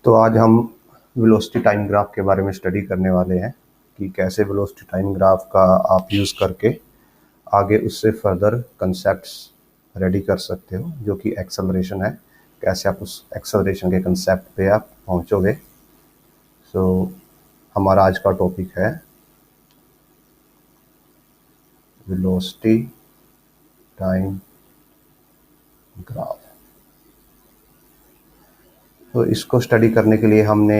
तो आज हम वेलोसिटी टाइम ग्राफ के बारे में स्टडी करने वाले हैं कि कैसे वेलोसिटी टाइम ग्राफ का आप यूज़ करके आगे उससे फर्दर कंसेप्ट्स रेडी कर सकते हो, जो कि एक्सेलरेशन है। कैसे आप उस एक्सेलरेशन के कंसेप्ट पे आप पहुंचोगे। सो हमारा आज का टॉपिक है वेलोसिटी टाइम ग्राफ। तो इसको स्टडी करने के लिए हमने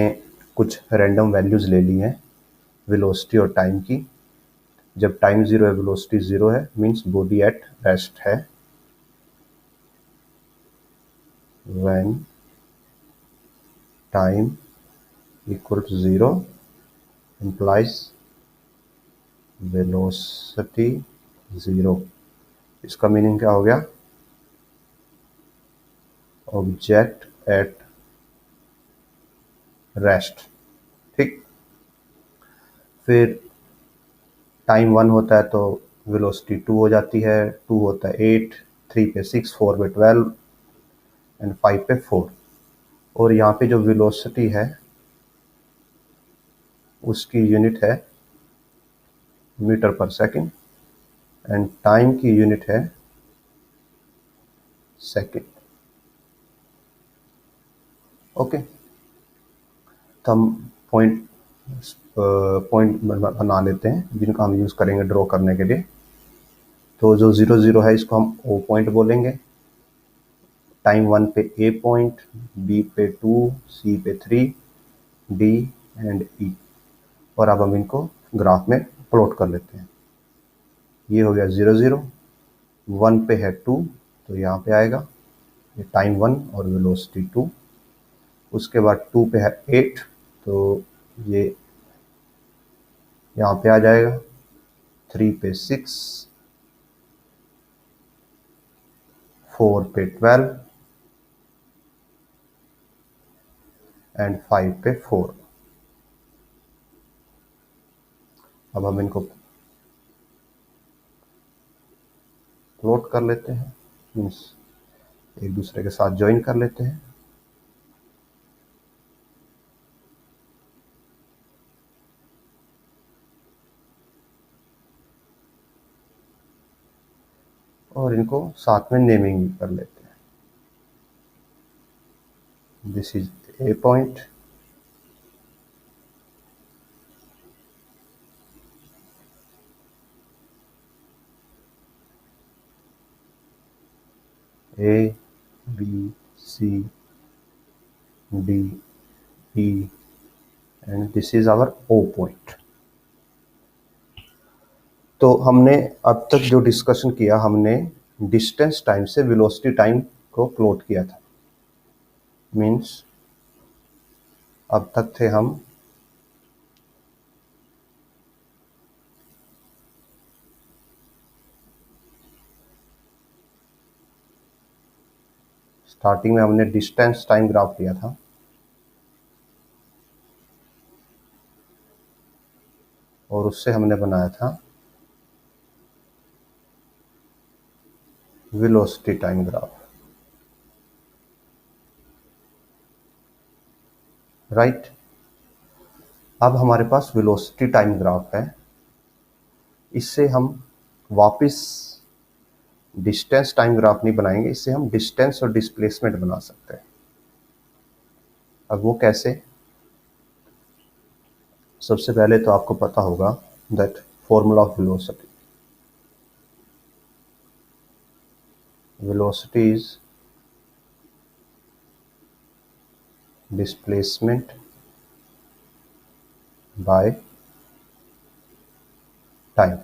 कुछ रैंडम वैल्यूज़ ले ली हैं वेलोसिटी और टाइम की। जब टाइम ज़ीरो है, वेलोसिटी ज़ीरो है, मीन्स बॉडी एट रेस्ट है। when time equal to 0 implies velocity 0। इसका मीनिंग क्या हो गया? Object at rest. ठीक। फिर टाइम 1 होता है तो वेलोसिटी 2 हो जाती है, 2 होता है 8, 3 पे 6, 4 पे 12 एंड 5 पे 4। और यहाँ पे जो वेलोसिटी है उसकी यूनिट है metre per second and time की यूनिट है सेकंड। ओके, तो हम पॉइंट बना लेते हैं जिनका हम यूज़ करेंगे ड्रॉ करने के लिए। तो जो 0 0 है इसको हम ओ पॉइंट बोलेंगे। टाइम 1 पे ए पॉइंट, बी पे 2, सी पे 3, डी एंड ई। और अब हम इनको ग्राफ में प्लॉट कर लेते हैं। ये हो गया 0 0। 1 पे है 2 तो यहाँ पे आएगा ये टाइम 1 और वेलोसिटी 2। उसके बाद 2 पे है 8 तो ये यहाँ पे आ जाएगा। 3 पे 6, 4 पे 12 एंड 5 पे 4। अब हम इनको प्लॉट कर लेते हैं, मीन्स एक दूसरे के साथ ज्वाइन कर लेते हैं। और इनको साथ में नेमिंग भी कर लेते हैं। This is A point, A B C D E and this is our O point. तो हमने अब तक जो डिस्कशन किया, हमने डिस्टेंस टाइम से वेलोसिटी टाइम को प्लॉट किया था। मीन्स अब तक थे हम स्टार्टिंग में हमने डिस्टेंस टाइम ग्राफ लिया था और उससे हमने बनाया था वेलोसिटी टाइम ग्राफ। राइट। अब हमारे पास वेलोसिटी टाइम ग्राफ है। इससे हम वापस डिस्टेंस टाइम ग्राफ नहीं बनाएंगे, इससे हम डिस्टेंस और डिस्प्लेसमेंट बना सकते हैं। अब वो कैसे? सबसे पहले तो आपको पता होगा that formula of velocity. Velocity is displacement by time.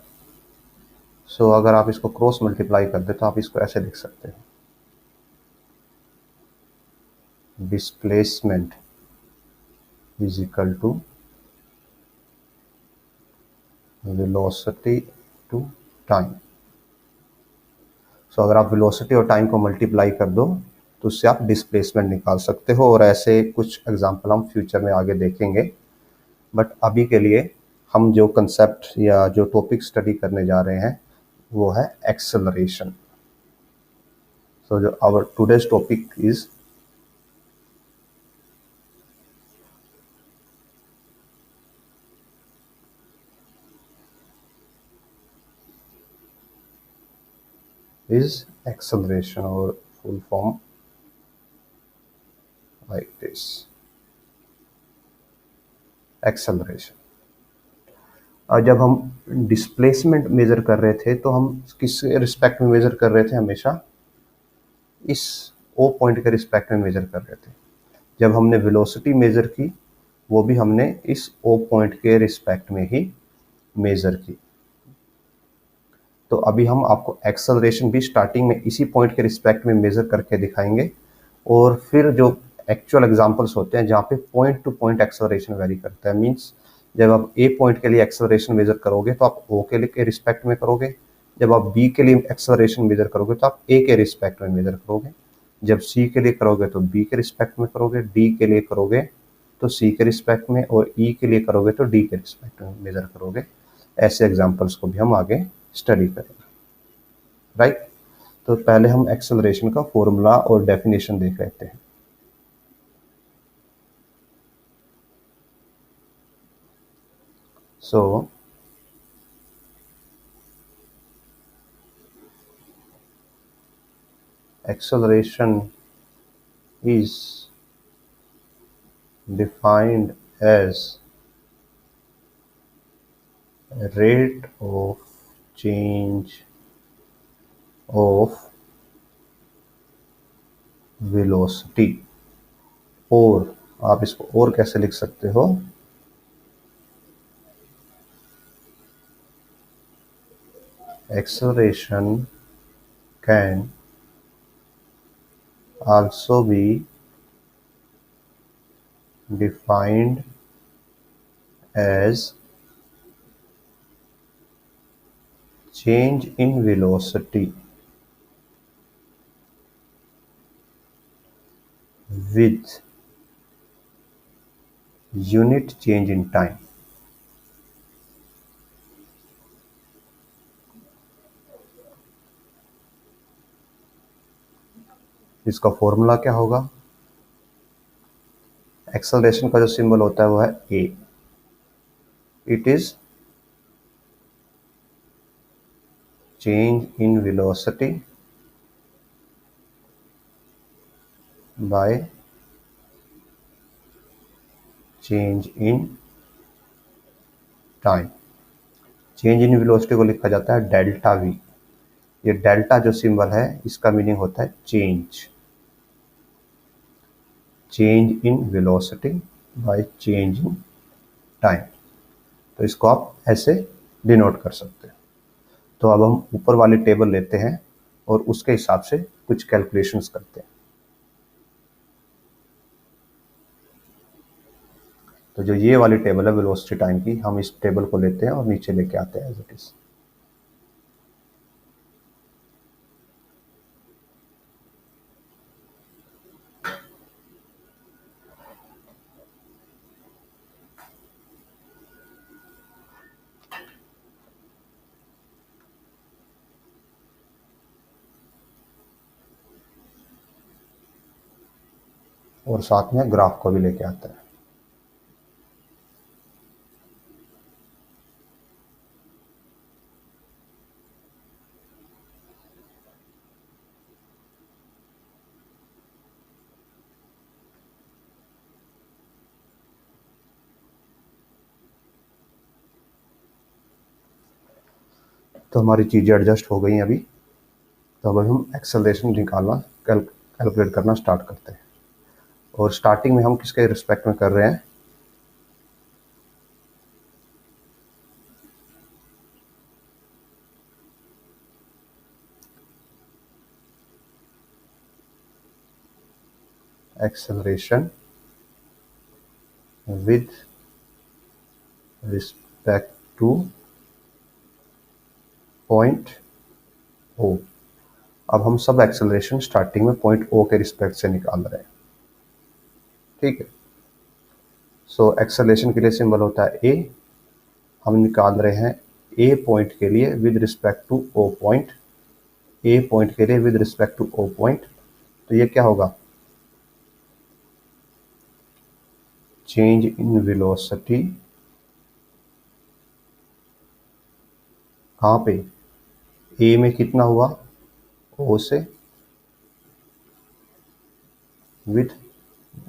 So अगर आप इसको क्रॉस मल्टीप्लाई कर दे तो आप इसको ऐसे लिख सकते हैं, displacement is equal to velocity to time. So अगर आप वेलोसिटी और टाइम को मल्टीप्लाई कर दो तो उससे आप डिस्प्लेसमेंट निकाल सकते हो। और ऐसे कुछ एग्जांपल हम फ्यूचर में आगे देखेंगे, बट अभी के लिए हम जो कंसेप्ट या जो टॉपिक स्टडी करने जा रहे हैं वो है एक्सेलरेशन। सो जो our today's topic is is acceleration, or full form like this, acceleration. और जब हम डिस्प्लेसमेंट मेजर कर रहे थे तो हम किस रिस्पेक्ट में मेजर कर रहे थे? हमेशा इस ओ पॉइंट के रिस्पेक्ट में मेजर कर रहे थे. जब हमने वेलोसिटी मेजर की वो भी हमने इस ओ पॉइंट के रिस्पेक्ट में ही मेजर की. तो अभी हम आपको एक्सेलरेशन भी स्टार्टिंग में इसी पॉइंट के रिस्पेक्ट में मेजर करके दिखाएंगे, और फिर जो एक्चुअल एग्जांपल्स होते हैं जहाँ पे point two point acceleration very करता है, मींस जब आप ए पॉइंट के लिए एक्सेलरेशन मेजर करोगे तो आप ओ के रिस्पेक्ट में करोगे, जब आप बी के लिए एक्सेलरेशन मेजर करोगे तो आप ए के रिस्पेक्ट में मेजर करोगे, जब सी के लिए करोगे तो बी के रिस्पेक्ट में करोगे, डी के लिए करोगे तो सी के रिस्पेक्ट में, और ई के लिए करोगे तो डी के रिस्पेक्ट में मेजर करोगे. ऐसे एग्जाम्पल्स को भी हम आगे स्टडी करेंगे. राइट. तो पहले हम एक्सेलरेशन का फॉर्मूला और डेफिनेशन देख लेते हैं. So acceleration is defined as rate of change of velocity, और आप इसको और कैसे लिख सकते हो? Acceleration can also be defined as change in velocity with unit change in time. इसका फॉर्मूला क्या होगा? एक्सेलरेशन का जो सिंबल होता है वो है A. It is change in velocity by change in time. Change in velocity को लिखा जाता है डेल्टा वी. ये डेल्टा जो सिंबल है इसका मीनिंग होता है change, change in velocity by change in time. तो इसको आप ऐसे डिनोट कर सकते हैं. तो अब हम ऊपर वाली टेबल लेते हैं और उसके हिसाब से कुछ कैलकुलेशंस करते हैं. तो जो ये वाली टेबल है वेलोसिटी टाइम की, हम इस टेबल को लेते हैं और नीचे लेके आते हैं एज इट इज. और साथ में ग्राफ को भी लेके आते हैं. तो हमारी चीज़ें एडजस्ट हो गई हैं अभी. तो अब हम एक्सेलरेशन निकालना कैलकुलेट करना स्टार्ट करते हैं. और स्टार्टिंग में हम किसके रिस्पेक्ट में कर रहे हैं? Acceleration with respect to point O. अब हम सब एक्सेलरेशन स्टार्टिंग में पॉइंट ओ के रिस्पेक्ट से निकाल रहे हैं. ठीक है. सो एक्सेलरेशन के लिए सिंबल होता है ए. हम निकाल रहे हैं ए पॉइंट के लिए with respect to O point, A point के लिए with respect to O point. तो ये क्या होगा? चेंज इन वेलोसिटी कहाँ पे? ए में कितना हुआ? ओ से विद,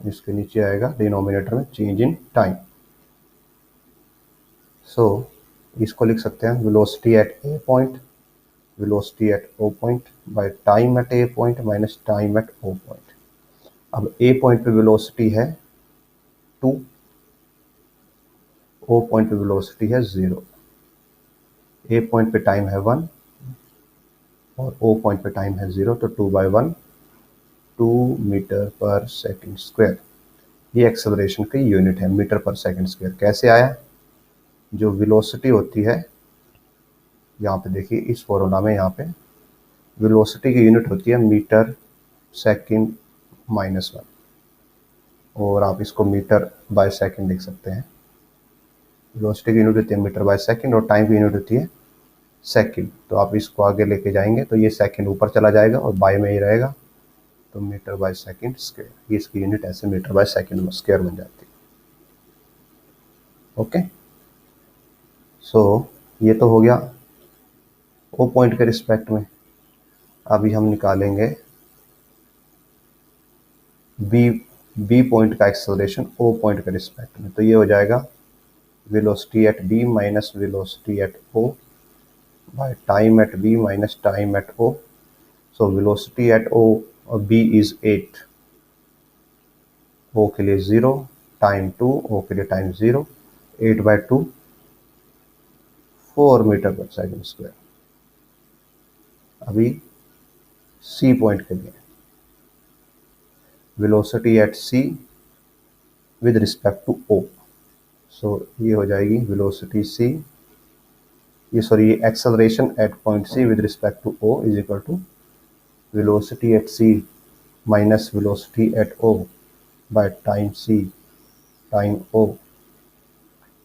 इसके नीचे आएगा डिनोमिनेटर में चेंज इन टाइम। सो इसको लिख सकते हैं velocity at A point, velocity at O point by time at A point minus time at O point. अब ए पॉइंट पे वेलोसिटी है 2, ओ पॉइंट पे वेलोसिटी है 0। ए पॉइंट पे टाइम है 1 और ओ पॉइंट पे टाइम है 0, तो 2/1 2 मीटर पर सेकंड स्क्वायर। ये एक्सेलरेशन की यूनिट है, मीटर पर सेकंड स्क्वायर। कैसे आया? जो वेलोसिटी होती है, यहाँ पे देखिए इस फॉर्मूला में, यहाँ पे वेलोसिटी की यूनिट होती है मीटर सेकंड -1, और आप इसको मीटर बाय सेकंड लिख सकते हैं। वेलोसिटी की यूनिट होती है मीटर बाय सेकंड और टाइम की यूनिट होती है सेकंड। तो आप इसको आगे लेके जाएंगे तो ये सेकंड ऊपर चला जाएगा और बाय में ही रहेगा, तो मीटर बाय सेकंड स्क्वायर, ये इसकी यूनिट ऐसे मीटर बाय सेकंड स्क्वायर बन जाती है। ओके, सो ये तो हो गया ओ पॉइंट के रिस्पेक्ट में। अभी हम निकालेंगे बी पॉइंट का एक्सेलरेशन ओ पॉइंट के रिस्पेक्ट में। तो ये हो जाएगा velocity at B minus velocity at O by time at B minus time at O. So velocity at O B is 8, O के लिए 0, टाइम 2, ओ के लिए time 0, 8/2 4 metre per second square. अभी सी पॉइंट के लिए velocity at C with respect to O. So ये हो जाएगी वेलोसिटी सी, ये सॉरी ये acceleration at point C with respect to O is equal to velocity at C minus velocity at O by time C time O.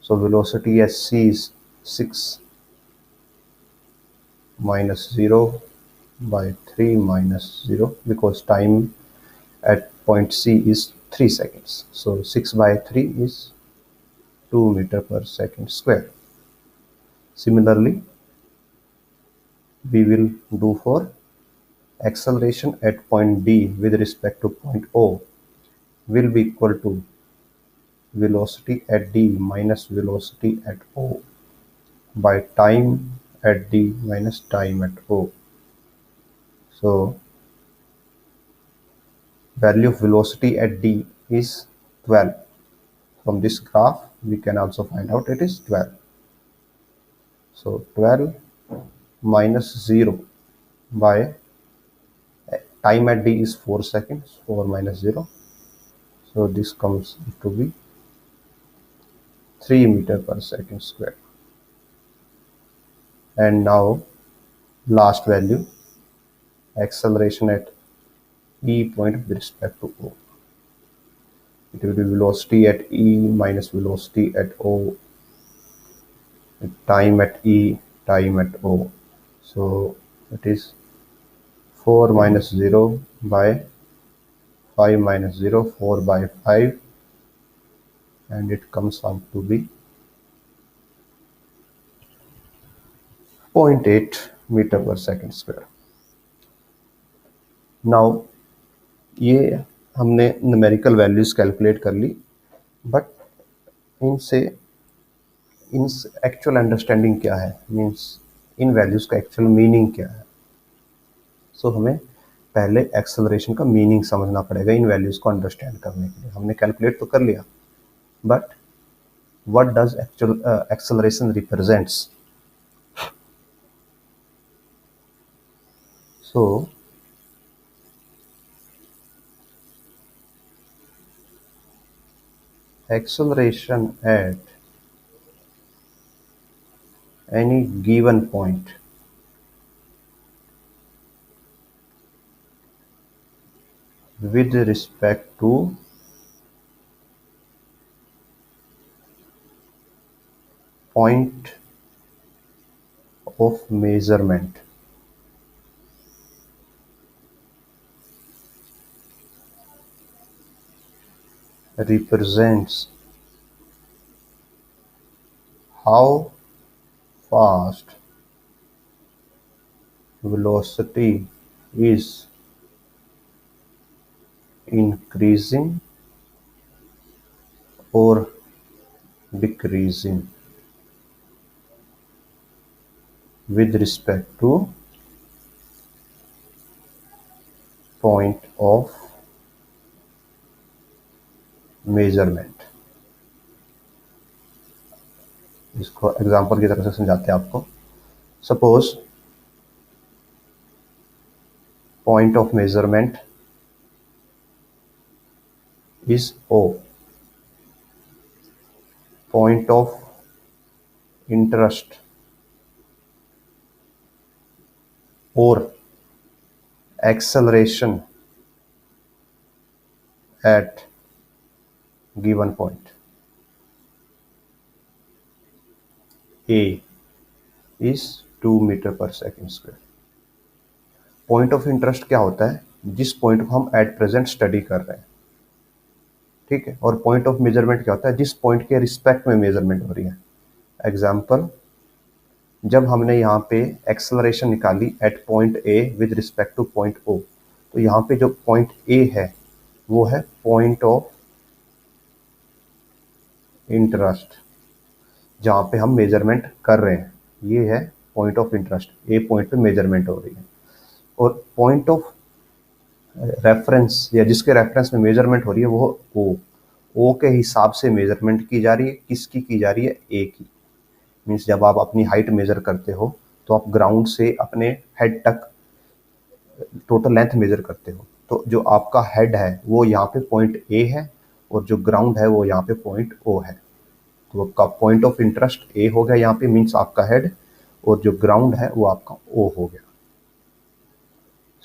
So velocity at C is 6 minus 0 by 3 minus 0 because time at point C is 3 seconds. So 6/3 is 2 meter per second square. Similarly, we will do for acceleration at point D with respect to point O will be equal to velocity at D minus velocity at O by time at D minus time at O. So value of velocity at D is 12. From this graph we can also find out it is 12. So 12 minus 0 by time at D is 4 seconds, 4 minus 0. So this comes to be 3 meter per second square. And now last value, acceleration at E point with respect to O. It will be velocity at E minus velocity at O, time at E, time at O. So it is 4 minus 0 by 5 minus 0, 4 by 5, and it comes out to be 0.8 meter per second square. Now ये हमने numerical values calculate कर ली, but इनसे इन actual understanding क्या है, means in values का actual meaning क्या है। सो हमें पहले एक्सेलरेशन का मीनिंग समझना पड़ेगा इन वैल्यूज को अंडरस्टैंड करने के लिए। हमने कैलकुलेट तो कर लिया, but what does actual acceleration represents. So acceleration at any given point with respect to point of measurement represents how fast velocity is increasing or decreasing with respect to point of measurement। इसको example की तरह से समझाते हैं आपको। Suppose point of measurement is O, point of interest or acceleration at given point A is 2 metre per second square. Point of interest क्या होता है? जिस पॉइंट को हम एट प्रेजेंट स्टडी कर रहे हैं, ठीक है। और पॉइंट ऑफ मेजरमेंट क्या होता है? जिस पॉइंट के रिस्पेक्ट में मेजरमेंट हो रही है। एग्जाम्पल, जब हमने यहाँ पे एक्सेलरेशन निकाली at point A with respect to point O, तो यहाँ पे जो पॉइंट ए है वो है पॉइंट ऑफ इंटरेस्ट, जहाँ पे हम मेजरमेंट कर रहे हैं। ये है point of interest, A point पे मेजरमेंट हो रही है। और पॉइंट ऑफ रेफरेंस या जिसके रेफरेंस में मेजरमेंट हो रही है वो ओ। ओ के हिसाब से मेजरमेंट की जा रही है। किसकी की जा रही है? ए की। मीन्स जब आप अपनी हाइट मेजर करते हो तो आप ग्राउंड से अपने हेड तक टोटल लेंथ मेजर करते हो। तो जो आपका हेड है वो यहाँ पे पॉइंट ए है और जो ग्राउंड है वो यहाँ पे पॉइंट ओ है। तो आपका पॉइंट ऑफ इंटरेस्ट ए हो गया यहाँ पे, मीन्स आपका हेड, और जो ग्राउंड है वो आपका ओ हो गया।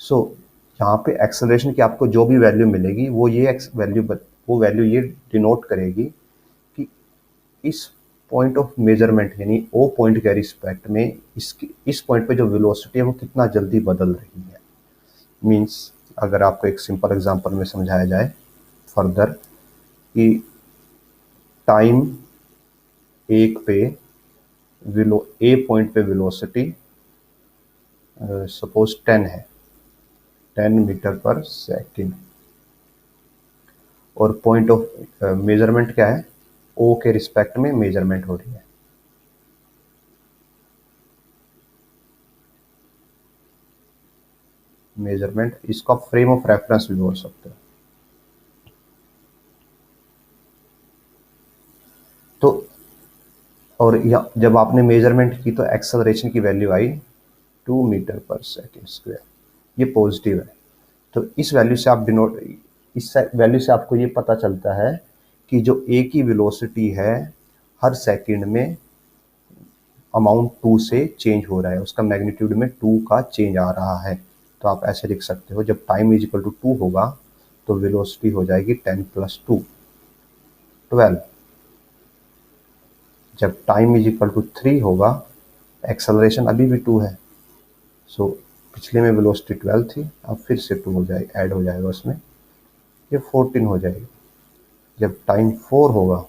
सो यहाँ पे एक्सेलरेशन की आपको जो भी वैल्यू मिलेगी वो वैल्यू ये डिनोट करेगी कि इस पॉइंट ऑफ मेजरमेंट यानी ओ पॉइंट के रिस्पेक्ट में इस पॉइंट पे जो वेलोसिटी है वो कितना जल्दी बदल रही है। मीन्स अगर आपको एक सिंपल एग्जांपल में समझाया जाए फर्दर कि टाइम एक पे ए पॉइंट पे वेलोसिटी सपोज 10 है, 10 मीटर पर सेकेंड, और पॉइंट ऑफ मेजरमेंट क्या है? ओ के रिस्पेक्ट में मेजरमेंट हो रही है। मेजरमेंट, इसको आप फ्रेम ऑफ रेफरेंस भी बोल सकते हो। तो और जब आपने मेजरमेंट की तो एक्सेलरेशन की वैल्यू आई 2 मीटर पर सेकेंड स्क्वायर, ये पॉजिटिव है। तो इस वैल्यू से इस वैल्यू से आपको ये पता चलता है कि जो ए की वेलोसिटी है हर सेकंड में अमाउंट 2 से चेंज हो रहा है, उसका मैग्नीट्यूड में 2 का चेंज आ रहा है। तो आप ऐसे लिख सकते हो, जब टाइम इज इक्वल टू 2 होगा तो वेलोसिटी हो जाएगी 10 + 2 12। जब टाइम इज इक्वल टू 3 होगा, एक्सेलरेशन अभी भी 2 है, सो पिछले में वेलोसिटी 12 थी, अब फिर से 2 हो जाएगी, ऐड हो जाएगा उसमें, ये 14 हो जाएगी। जब टाइम 4 होगा,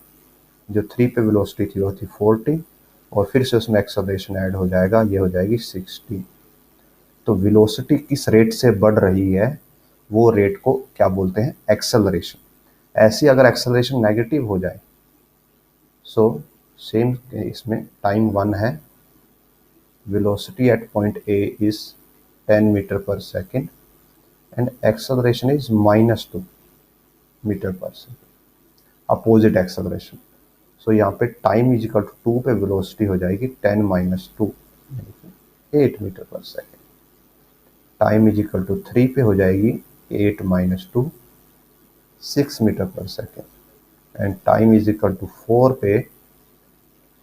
जो 3 पे वेलोसिटी थी वो थी 40, और फिर से उसमें एक्सेलरेशन ऐड हो जाएगा, ये हो जाएगी 60। तो वेलोसिटी किस रेट से बढ़ रही है वो रेट को क्या बोलते हैं? एक्सेलरेशन। ऐसी अगर एक्सेलरेशन नेगेटिव हो जाए, सो सेम इसमें टाइम 1 है, velocity at point A is 10 metre per second and acceleration is -2 metre per second, opposite acceleration. So यहाँ पे टाइम इज इक्वल टू 2 पे वेलोसिटी हो जाएगी 10 - 2 8 metre per second. Time is equal to 3 पे हो जाएगी 8 - 2 6 metre per second, and time is equal to 4 पे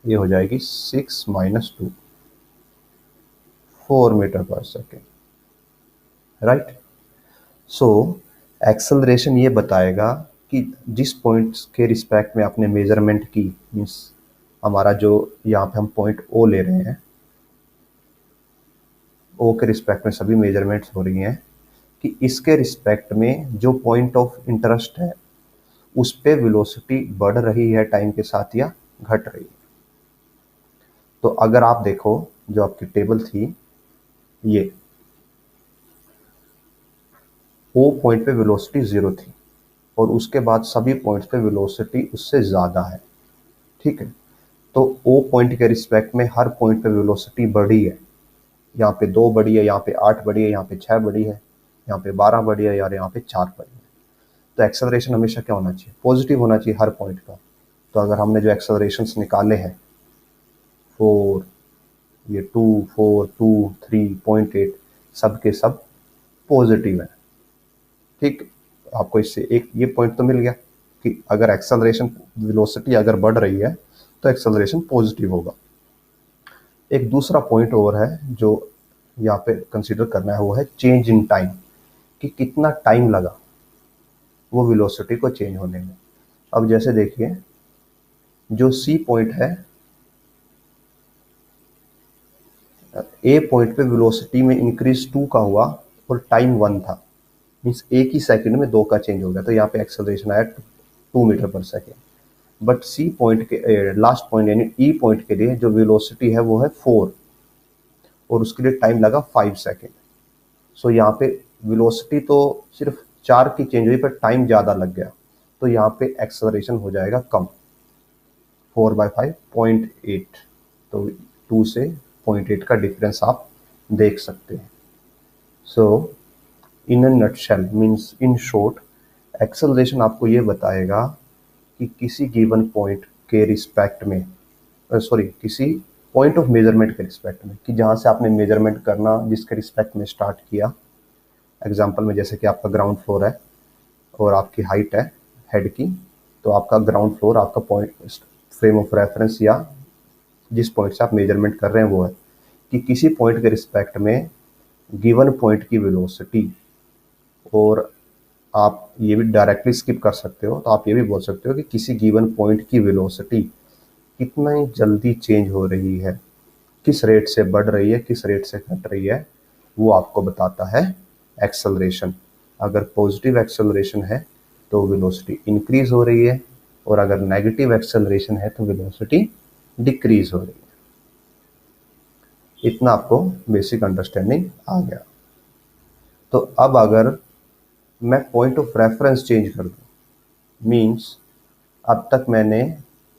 ये हो जाएगी 6 - 2 4 metre per second, right. So acceleration ये बताएगा कि जिस पॉइंट के रिस्पेक्ट में आपने मेजरमेंट की, मीन्स हमारा जो यहाँ पे हम पॉइंट ओ ले रहे हैं, ओ के रिस्पेक्ट में सभी मेजरमेंट्स हो रही हैं, कि इसके रिस्पेक्ट में जो पॉइंट ऑफ इंटरेस्ट है उस पे वेलोसिटी बढ़ रही है टाइम के साथ या घट रही है। तो अगर आप देखो जो आपकी टेबल थी, ये ओ पॉइंट पे वेलोसिटी 0 थी और उसके बाद सभी पॉइंट्स पे वेलोसिटी उससे ज़्यादा है, ठीक है। तो ओ पॉइंट के रिस्पेक्ट में हर पॉइंट पे वेलोसिटी बढ़ी है। यहाँ पे 2 बढ़ी है, यहाँ पे 8 बढ़ी है, यहाँ पे 6 बढ़ी है, यहाँ पे 12 बढ़ी है, यार यहाँ पे 4 बढ़ी है। तो एक्सेलरेशन हमेशा क्या होना चाहिए? पॉजिटिव होना चाहिए हर पॉइंट का। तो अगर हमने जो एक्सेलरेशंस निकाले हैं 4, ये 2, 4, 2, 3.8, सब के सब पॉजिटिव है, ठीक। आपको इससे एक ये पॉइंट तो मिल गया कि अगर एक्सेलरेशन वेलोसिटी अगर बढ़ रही है तो एक्सेलरेशन पॉजिटिव होगा। एक दूसरा पॉइंट और है जो यहाँ पे कंसीडर करना है, वो है चेंज इन टाइम, कि कितना टाइम लगा वो वेलोसिटी को चेंज होने में। अब जैसे देखिए, जो सी पॉइंट है, ए पॉइंट पे वेलोसिटी में इंक्रीज 2 का हुआ और टाइम 1 था, मीन्स एक ही सेकंड में 2 का चेंज हो गया, तो यहाँ पे एक्सेलरेशन आया 2 metre per second. But C point के लास्ट पॉइंट यानी ई पॉइंट के लिए जो वेलोसिटी है वो है 4 और उसके लिए टाइम लगा 5 सेकेंड। सो यहाँ पे वेलोसिटी तो सिर्फ 4 की चेंज हुई पर टाइम ज़्यादा लग गया, तो यहाँ पे एक्सेलरेशन हो जाएगा कम, 4/5 0.8। तो 2 से 0.8 का डिफरेंस आप देख सकते हैं। So in a nutshell means in short, acceleration आपको ये बताएगा कि किसी गिवन पॉइंट के रिस्पेक्ट में, सॉरी किसी पॉइंट ऑफ मेजरमेंट के रिस्पेक्ट में, कि जहाँ से आपने मेजरमेंट करना जिसके रिस्पेक्ट में स्टार्ट किया। एग्जांपल में जैसे कि आपका ग्राउंड फ्लोर है और आपकी हाइट है हेड की, तो आपका ग्राउंड फ्लोर आपका पॉइंट फ्रेम ऑफ रेफरेंस या जिस पॉइंट से आप मेजरमेंट कर रहे हैं वो है कि किसी पॉइंट के रिस्पेक्ट में गिवन पॉइंट की वेलोसिटी, और आप ये भी डायरेक्टली स्किप कर सकते हो, तो आप ये भी बोल सकते हो कि किसी गिवन पॉइंट की वेलोसिटी कितना ही जल्दी चेंज हो रही है, किस रेट से बढ़ रही है, किस रेट से घट रही है, वो आपको बताता है एक्सेलरेशन। अगर पॉजिटिव एक्सेलरेशन है तो वेलोसिटी इंक्रीज हो रही है, और अगर नेगेटिव एक्सेलरेशन है तो वेलोसिटी डिक्रीज हो रही है। इतना आपको बेसिक अंडरस्टैंडिंग आ गया। तो अब अगर मैं पॉइंट ऑफ रेफरेंस चेंज कर दूं, मीन्स अब तक मैंने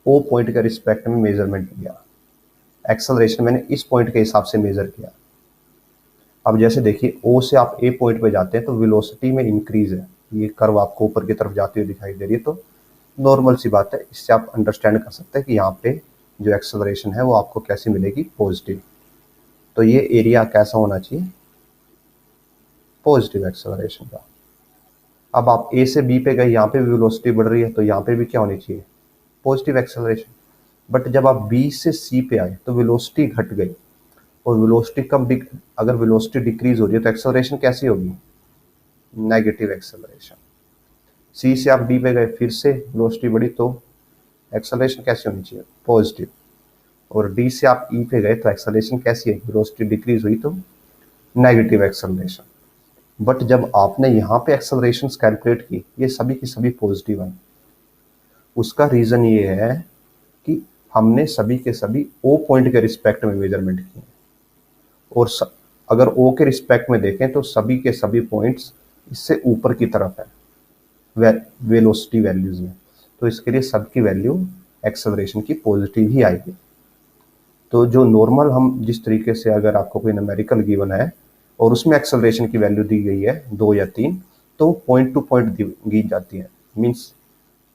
ओ पॉइंट के रिस्पेक्ट में मेजरमेंट किया, एक्सेलरेशन मैंने इस पॉइंट के हिसाब से मेजर किया। अब जैसे देखिए, ओ से आप ए पॉइंट पे जाते हैं तो वेलोसिटी में इंक्रीज है, ये कर्व आपको ऊपर की तरफ जाती हुई दिखाई दे रही है, तो नॉर्मल सी बात है, इससे आप अंडरस्टैंड कर सकते हैं कि यहाँ पे जो एक्सेलरेशन है वो आपको कैसी मिलेगी, पॉजिटिव। तो ये एरिया कैसा होना चाहिए, पॉजिटिव एक्सेलरेशन का। अब आप ए से बी पे गए, यहाँ पे भी वेलोसिटी बढ़ रही है, तो यहाँ पे भी क्या होनी चाहिए, पॉजिटिव एक्सेलरेशन। बट जब आप बी से सी पे आए तो वेलोसिटी घट गई, और वेलोसिटी अगर वेलोसिटी डिक्रीज हो रही है तो एक्सेलरेशन कैसी होगी, नेगेटिव एक्सेलरेशन। सी से आप डी पे गए, फिर से वेलोसिटी बढ़ी, तो एक्सेलरेशन कैसी होनी चाहिए, पॉजिटिव। और डी से आप ई पे गए तो एक्सेलरेशन कैसी है, वेलोसिटी डिक्रीज हुई तो नेगेटिव एक्सेलरेशन। बट जब आपने यहाँ पे एक्सेलरेशन कैलकुलेट की, ये सभी की सभी पॉजिटिव हैं। उसका रीज़न ये है कि हमने सभी के सभी ओ पॉइंट के रिस्पेक्ट में मेजरमेंट किए, और अगर ओ के रिस्पेक्ट में देखें तो सभी के सभी पॉइंट्स इससे ऊपर की तरफ है वेलोसिटी वैल्यूज में, तो इसके लिए सबकी वैल्यू एक्सेलरेशन की पॉजिटिव ही आएगी। तो जो नॉर्मल हम जिस तरीके से, अगर आपको कोई न्यूमेरिकल गिवन है और उसमें एक्सेलरेशन की वैल्यू दी गई है 2 या 3, तो पॉइंट टू पॉइंट दी जाती है। मीन्स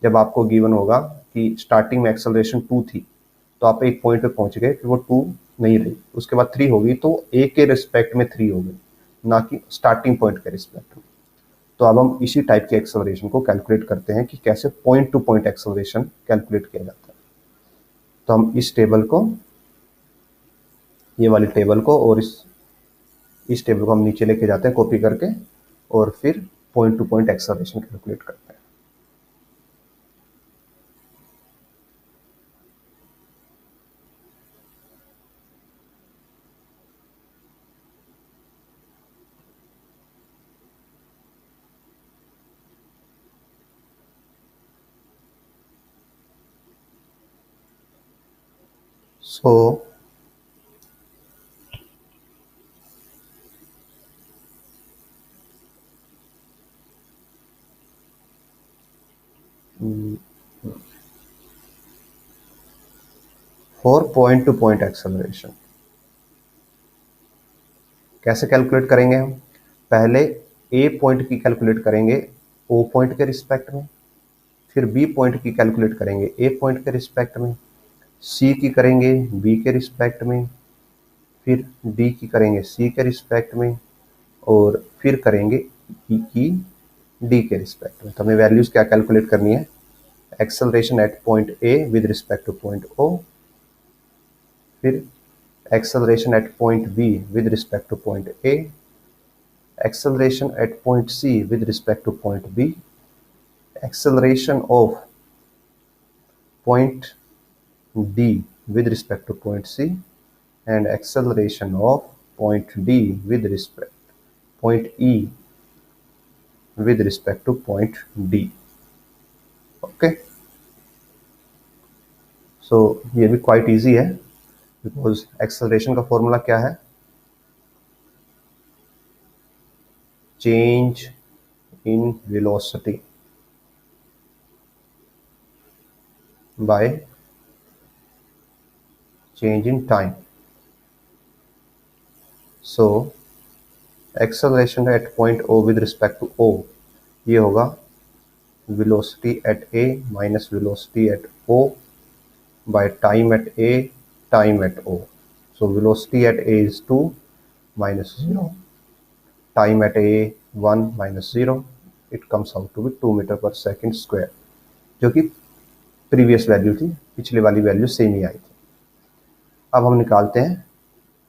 जब आपको गिवन होगा कि स्टार्टिंग में एक्सेलरेशन 2 थी, तो आप एक पॉइंट पे पहुंच गए, फिर वो 2 नहीं रही, उसके बाद 3 होगी, तो ए के रिस्पेक्ट में 3 हो गई, ना कि स्टार्टिंग पॉइंट के रिस्पेक्ट में। तो अब हम इसी टाइप के एक्सेलरेशन को कैलकुलेट करते हैं कि कैसे point two point acceleration calculate किया जाता है। तो हम इस टेबल को, ये वाली टेबल को, और इस टेबल को हम नीचे लेके जाते हैं कॉपी करके, और फिर point two point acceleration calculate करते हैं। So for point two point acceleration. कैसे कैलकुलेट करेंगे हम? पहले ए पॉइंट की कैलकुलेट करेंगे ओ पॉइंट के रिस्पेक्ट में, फिर बी पॉइंट की कैलकुलेट करेंगे ए पॉइंट के रिस्पेक्ट में, सी की करेंगे बी के रिस्पेक्ट में, फिर डी की करेंगे सी के रिस्पेक्ट में, और फिर करेंगे ई की डी के रिस्पेक्ट में। तो हमें वैल्यूज क्या कैलकुलेट करनी है? Acceleration at point A with respect to point O, फिर acceleration at point B with respect to point A, acceleration at point C with respect to point B, acceleration of point D with respect to point C, and acceleration of point D with respect point E with respect to point D. Okay, so ये भी quite easy है, because acceleration का formula क्या है? Change in velocity by change in time. So acceleration at point O with respect to O, ये होगा velocity at A minus velocity at O by time at A, time at O. So velocity at A is 2 minus 0, time at A 1 minus 0, it comes out to be 2 metre per second square, जो कि previous value थी, पिछली वाली value same ही आई थी। अब हम निकालते हैं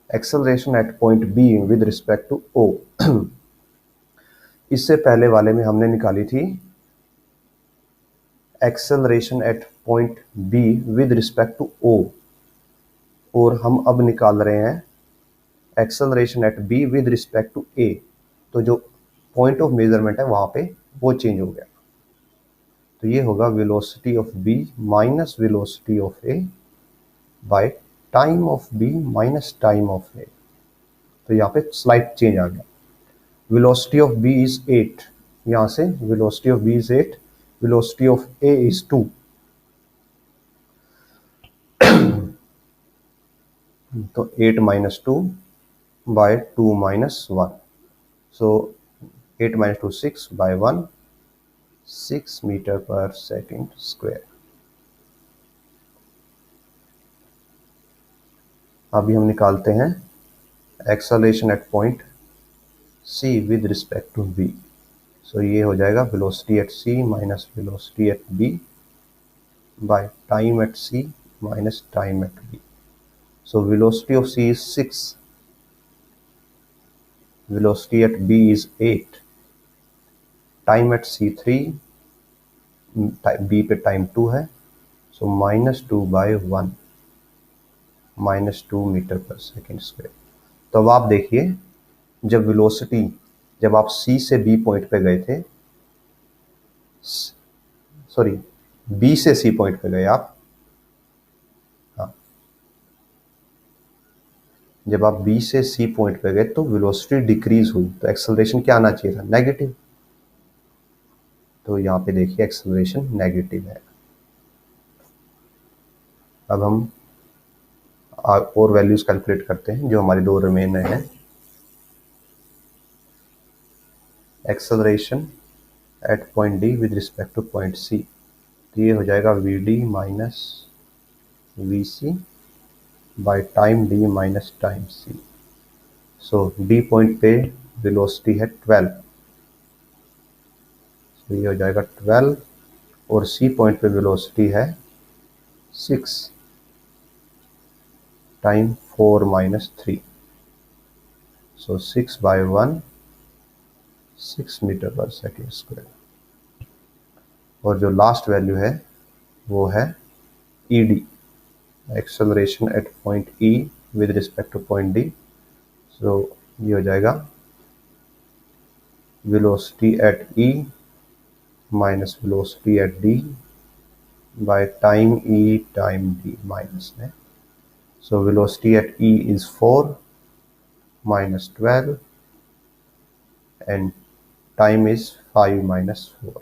acceleration at point B with respect to O. इससे पहले वाले में हमने निकाली थी acceleration at point B with respect to O, और हम अब निकाल रहे हैं acceleration at B with respect to A. तो जो पॉइंट ऑफ मेजरमेंट है वहां पे वो चेंज हो गया। तो ये होगा velocity of B minus velocity of A by time of B minus time of A. तो यहाँ पे स्लाइट चेंज आ गया। वेलोसिटी ऑफ बी इज 8, यहाँ से velocity of B is 8, velocity of A is 2। तो 8 minus 2 by 2 minus 1. So 8 minus 2 6 by 1, 6 meter per second square. अभी हम निकालते हैं acceleration at point C with respect to V। So ये हो जाएगा velocity at C minus velocity at B by time at C minus time at B। So velocity of C is 6, velocity at B is 8, time at C 3, B पे time 2 है, so minus 2 by 1, minus 2 metre per second square. तो अब आप देखिए, जब velocity, जब आप C से B पॉइंट पे गए थे, सॉरी B से C पॉइंट पे गए आप, हाँ, जब आप B से C पॉइंट पे गए तो वेलोसिटी डिक्रीज हुई, तो एक्सेलरेशन क्या आना चाहिए था? नेगेटिव। तो यहाँ पे देखिए एक्सेलरेशन नेगेटिव है। अब हम और वैल्यूज कैलकुलेट करते हैं जो हमारी दो रिमेन है। Acceleration at point D with respect to point C, तो ये हो जाएगा V D minus V C by time D minus time C. So D point पे वेलोसिटी है 12, तो ये हो जाएगा 12, और सी पॉइंट पे वेलोसिटी है 6 time 4 minus 3, so 6 by 1, 6 metre per second square. और जो लास्ट वैल्यू है वो है E D, acceleration at point E with respect to point D. So ये हो जाएगा velocity at E minus velocity at D by time E time D minus में। So velocity at E is 4 minus 12 and time is 5 minus 4,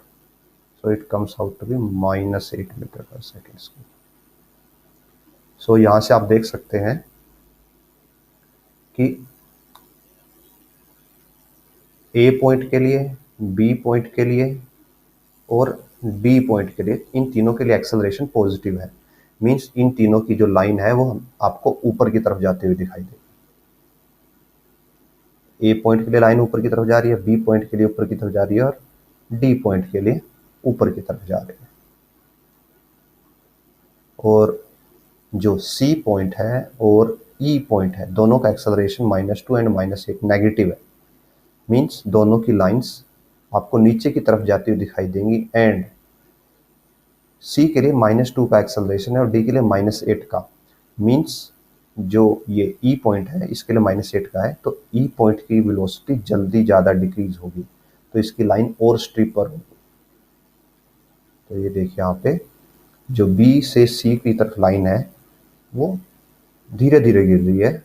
so it comes out to be minus 8 meter per second square. सो यहाँ से आप देख सकते हैं कि ए point के लिए, बी पॉइंट के लिए और डी पॉइंट के लिए, इन तीनों के लिए एक्सेलरेशन पॉजिटिव है। मींस इन तीनों की जो लाइन है वो आपको ऊपर की तरफ जाते हुए दिखाई देगी। ए पॉइंट के लिए लाइन ऊपर की तरफ जा रही है, बी पॉइंट के लिए ऊपर की तरफ जा रही है और डी पॉइंट के लिए ऊपर की तरफ जा रही है। और जो सी पॉइंट है और ई पॉइंट है, दोनों का एक्सेलरेशन -2 एंड -8 नेगेटिव है। मींस दोनों की लाइंस आपको नीचे की तरफ जाती हुई दिखाई देंगी। एंड सी के लिए -2 का एक्सेलरेशन है और डी के लिए -8 का। मींस जो ये ई पॉइंट है इसके लिए -8 का है, तो ई पॉइंट की वेलोसिटी जल्दी ज़्यादा डिक्रीज होगी, तो इसकी लाइन और स्ट्रीपर होगी। तो ये देखिए यहाँ पे जो बी से सी की तरफ लाइन है वो धीरे धीरे गिर रही है,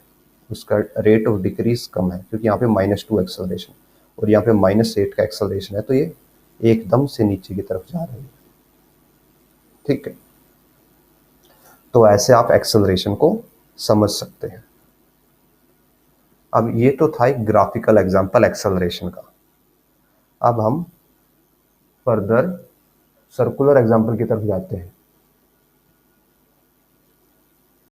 उसका रेट ऑफ डिक्रीज कम है क्योंकि यहाँ पे -2 एक्सेलरेशन और यहाँ पे -8 का एक्सेलरेशन है, तो ये एकदम से नीचे की तरफ जा रही है। ठीक है, तो ऐसे आप एक्सेलरेशन को समझ सकते हैं। अब ये तो था एक ग्राफिकल एग्जांपल एक्सेलरेशन का। अब हम फर्दर सर्कुलर एग्जांपल की तरफ जाते हैं।